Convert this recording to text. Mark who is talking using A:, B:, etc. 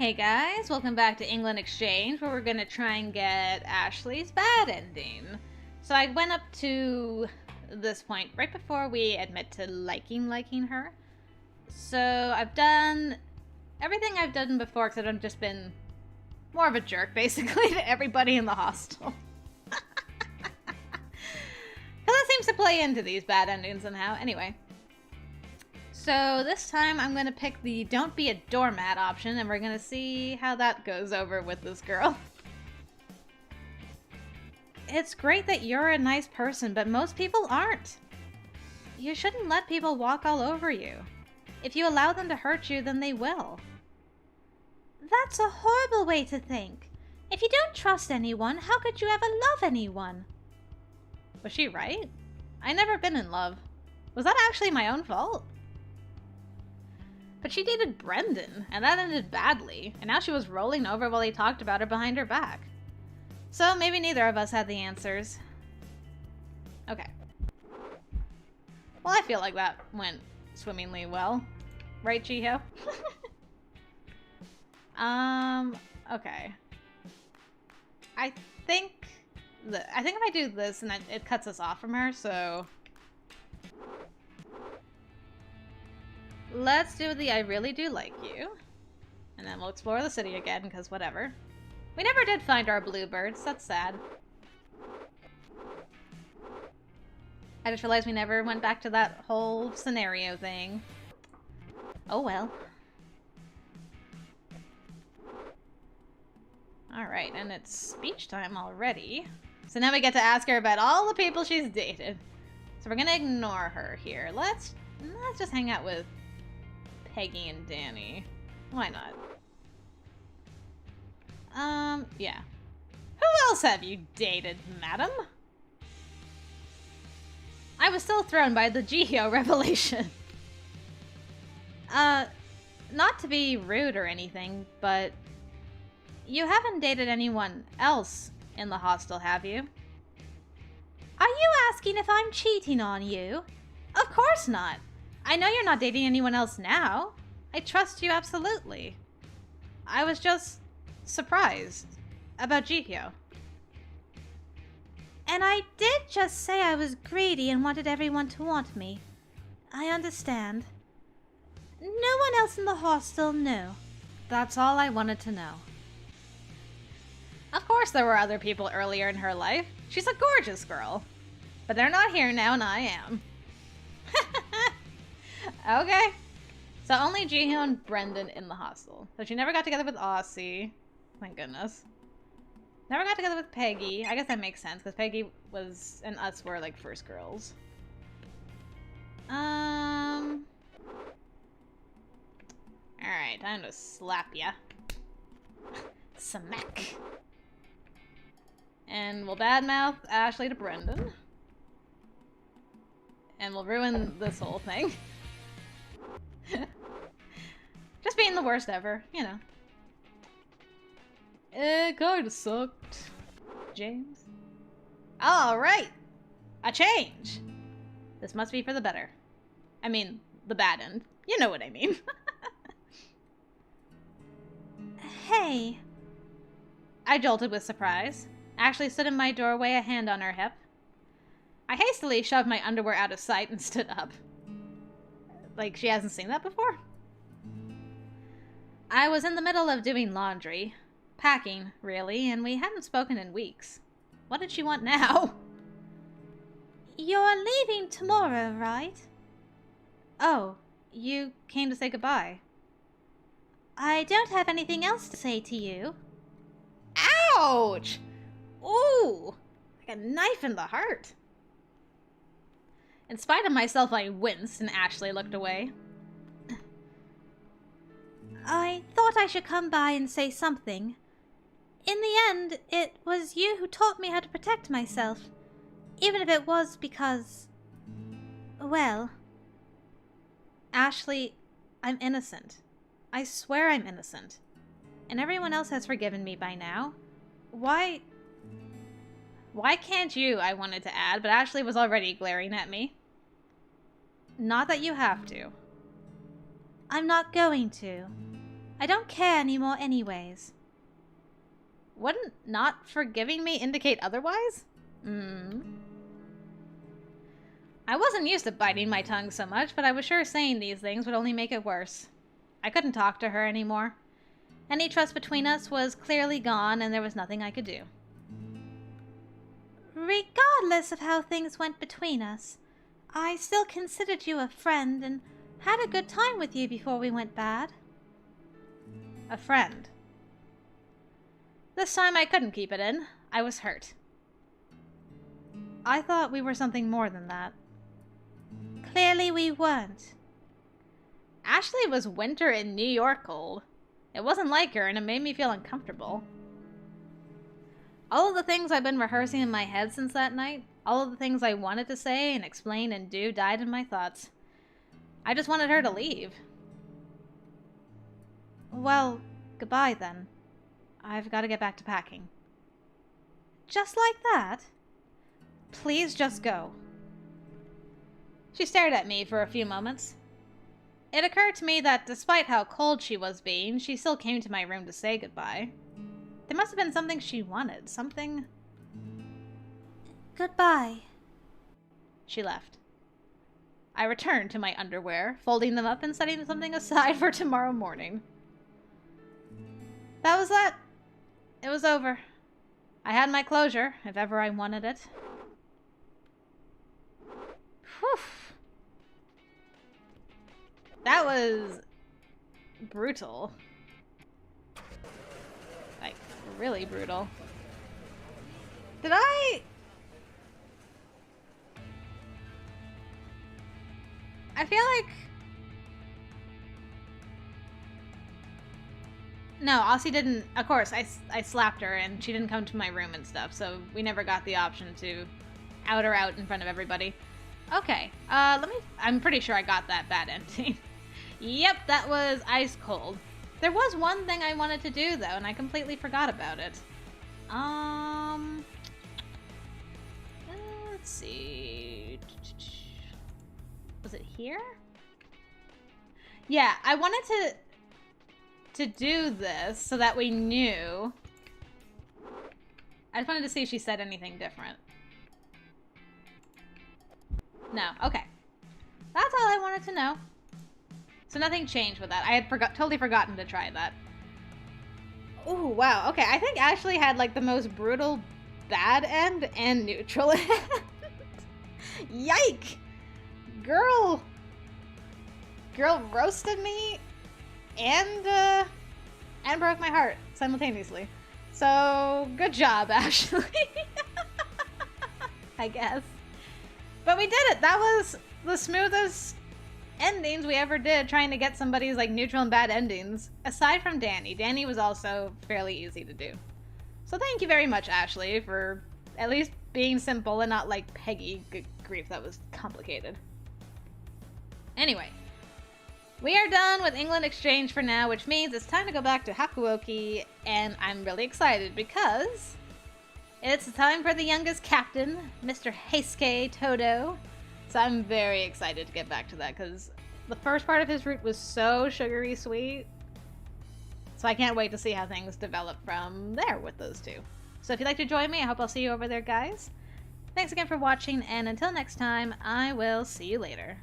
A: Hey guys, welcome back to England Exchange, where we're gonna try and get Ashley's bad ending. So I went up to this point right before we admit to liking her. So I've done everything I've done before, except I've just been more of a jerk, basically, to everybody in the hostel. Because it seems to play into these bad endings somehow. Anyway. So this time I'm going to pick the don't be a doormat option, and we're going to see how that goes over with this girl. It's great that you're a nice person, but most people aren't. You shouldn't let people walk all over you. If you allow them to hurt you, then they will. That's a horrible way to think. If you don't trust anyone, how could you ever love anyone? Was she right? I never been in love. Was that actually my own fault? But she dated Brendan, and that ended badly, and now she was rolling over while he talked about her behind her back. So maybe neither of us had the answers. Okay. Well, I feel like that went swimmingly well. Right, Chiho? Okay. I think if I do this, and it cuts us off from her, so... Let's do the I really do like you. And then we'll explore the city again, because whatever. We never did find our bluebirds. That's sad. I just realized we never went back to that whole scenario thing. Oh well. Alright, and it's speech time already. So now we get to ask her about all the people she's dated. So we're gonna ignore her here. Let's just hang out with Peggy and Danny. Why not? Yeah. Who else have you dated, madam? I was still thrown by the Jihyo revelation. Not to be rude or anything, but you haven't dated anyone else in the hostel, have you? Are you asking if I'm cheating on you? Of course not. I know you're not dating anyone else now. I trust you absolutely. I was just surprised about Jihyo. And I did just say I was greedy and wanted everyone to want me. I understand. No one else in the hostel knew. That's all I wanted to know. Of course there were other people earlier in her life. She's a gorgeous girl. But they're not here now, and I am. Okay. So only Jihyo and Brendan in the hostel. So she never got together with Aussie. Thank goodness. Never got together with Peggy. I guess that makes sense, because Peggy was and us were like first girls. Alright, time to slap ya. Smack. And we'll badmouth Ashley to Brendan. And we'll ruin this whole thing. Just being the worst ever, you know. It kinda sucked. James? Alright! A change! This must be for the better. I mean, the bad end. You know what I mean. Hey. I jolted with surprise. Ashley stood in my doorway, a hand on her hip. I hastily shoved my underwear out of sight and stood up. Like, she hasn't seen that before? I was in the middle of doing laundry. Packing, really, and we hadn't spoken in weeks. What did she want now? You're leaving tomorrow, right? Oh, you came to say goodbye. I don't have anything else to say to you. Ouch! Ooh! Like a knife in the heart. In spite of myself, I winced, and Ashley looked away. I thought I should come by and say something. In the end, it was you who taught me how to protect myself. Even if it was because... well... Ashley, I'm innocent. I swear I'm innocent. And everyone else has forgiven me by now. Why can't you, I wanted to add, but Ashley was already glaring at me. Not that you have to. I'm not going to. I don't care anymore anyways. Wouldn't not forgiving me indicate otherwise? I wasn't used to biting my tongue so much, but I was sure saying these things would only make it worse. I couldn't talk to her anymore. Any trust between us was clearly gone, and there was nothing I could do. Regardless of how things went between us, I still considered you a friend and had a good time with you before we went bad. A friend. This time I couldn't keep it in. I was hurt. I thought we were something more than that. Clearly we weren't. Ashley was winter in New York cold. It wasn't like her, and it made me feel uncomfortable. All of the things I've been rehearsing in my head since that night, all of the things I wanted to say and explain and do died in my thoughts. I just wanted her to leave. Well, goodbye then. I've got to get back to packing. Just like that? Please just go. She stared at me for a few moments. It occurred to me that despite how cold she was being, she still came to my room to say goodbye. There must have been something she wanted, something... Goodbye. She left. I returned to my underwear, folding them up and setting something aside for tomorrow morning. That was that. It was over. I had my closure, if ever I wanted it. Whew. That was brutal. Like, really brutal. Did I feel like... No, Aussie didn't... Of course, I slapped her and she didn't come to my room and stuff, so we never got the option to out her out in front of everybody. Okay, I'm pretty sure I got that bad ending. Yep, that was ice cold. There was one thing I wanted to do, though, and I completely forgot about it. Let's see. Was it here? Yeah, I wanted to do this so that we knew. I just wanted to see if she said anything different. No, okay. That's all I wanted to know. So nothing changed with that. I had totally forgotten to try that. Oh, wow. Okay, I think Ashley had like the most brutal bad end and neutral end. Yike! Girl roasted me and broke my heart simultaneously. So good job, Ashley. I guess. But we did it. That was the smoothest endings we ever did, trying to get somebody's like neutral and bad endings. Aside from Danny. Danny was also fairly easy to do. So thank you very much, Ashley, for at least being simple and not like Peggy. Good grief, that was complicated. Anyway, we are done with England Exchange for now, which means it's time to go back to Hakuoki, and I'm really excited because it's time for the youngest captain, Mr. Heisuke Todo. So I'm very excited to get back to that because the first part of his route was so sugary sweet. So I can't wait to see how things develop from there with those two. So if you'd like to join me, I hope I'll see you over there, guys. Thanks again for watching, and until next time, I will see you later.